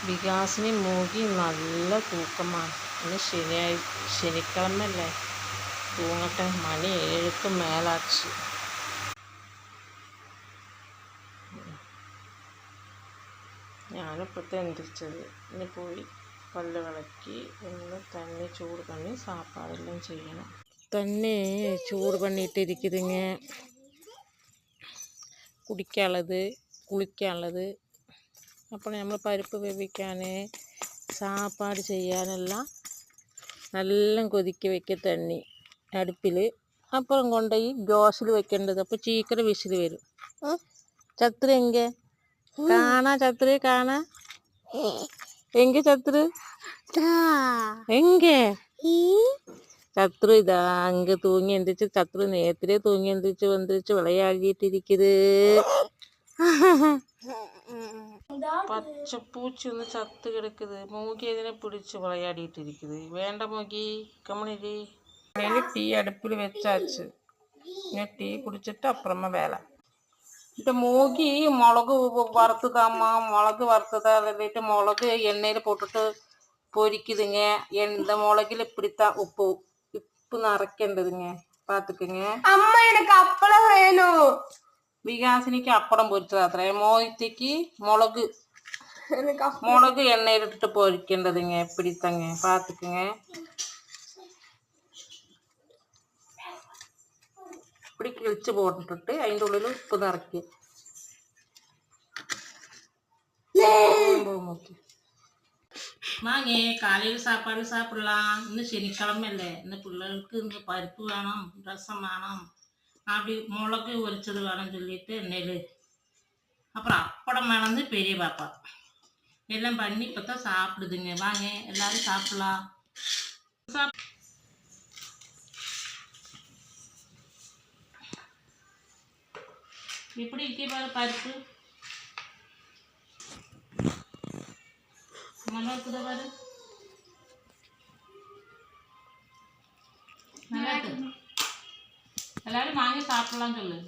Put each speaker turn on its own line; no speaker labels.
വികാസിന് മൂകി നല്ല തൂക്കമാണ്. ഇന്ന് ശനിക്കിഴമല്ലേ, തൂങ്ങട്ടെ. മണി 7ക്ക് മേലാച്ച്. ഞാനിപ്പോഴത്തെ എந்திരിച്ചത്. ഇനി പോയി പല്ല് വിളക്കി ഒന്ന് തന്നെ ചൂട് പണി സാപ്പാടെല്ലാം ചെയ്യണം. തന്നെ ചൂട് പണിയിട്ടിരിക്കുതുങ്ങ. കുടിക്കാനുള്ളത്, കുളിക്കാനുള്ളത്. അപ്പോൾ നമ്മൾ പരിപ്പ് വേവിക്കാൻ, സാപ്പാട് ചെയ്യാനെല്ലാം നല്ല കൊതിക്ക് വെക്കുക തണ്ണി അടുപ്പിൽ. അപ്പുറം കൊണ്ടുപോയി ഗ്യാസിൽ വെക്കേണ്ടത്. അപ്പോൾ ചീക്കര വിസിൽ വരും. ചത്രു എങ്കെ കാണാ, ചത്രു കാണാ എങ്കെ, ചത്രു എങ്കെ ചത്രു ഇതാ அங்கே தூங்கி எந்திரிச்சு. சத்ரு நேத்திலே தூங்கி வந்துருச்சு விளையாடிட்டு பச்சை பூச்சி வந்து சத்து கிடக்குது. மூகி எதனை பிடிச்சி விளையாடிட்டு இருக்குது. வேண்டாம் மூகி, கம்முனிடி. டீ அடுப்பில் வச்சாச்சு. டீ குடிச்சிட்டு அப்புறமா வேலை. இந்த மூகி மிளகு வறுத்துதாம்மா. மிளகு வறுத்ததா இல்லைட்டு மிளகு எண்ணெயில் போட்டுட்டு பொரிக்குதுங்க. இந்த மிளகுல இப்படித்தான் உப்பு நிறக்கின்றதுங்க. பார்த்துக்குங்க. அம்மா எனக்கு அப்பளம் வேணும். விகாசினிக்கு அப்பளம் பொரிச்சதாத்திர. மோகித்திக்கு மிளகு எண்ணெயில் இட்டுட்டு பொரிக்கின்றதுங்க. இப்படித்தாங்க, பார்த்துக்குங்க. இப்படி கிழிச்சு போட்டுட்டு അതിൻ്റെ ഉള്ളിൽ ഉപ്പ് നിറക്കി. வாங்க, காலையில் சாப்பாடு சாப்பிடலாம். இன்னும் சனிக்கிழமையில்லை. இந்த பிள்ளைகளுக்கு இந்த பருப்பு வேணும், ரசம் வேணும், அப்படி மிளகு உரிச்சது வேணும்னு சொல்லிட்டு நெல், அப்புறம் அப்படம் வேணும்னு பெரிய பாப்பா எல்லாம் பண்ணி இப்போ தான் சாப்பிடுதுங்க. வாங்க எல்லாரும் சாப்பிடலாம். எப்படி இருக்கே பாரு பருப்பு. நல்லா இருக்குதா பாரு. நல்லா இருக்கு. எல்லாரும் வாங்கி சாப்பிடலாம் சொல்லு.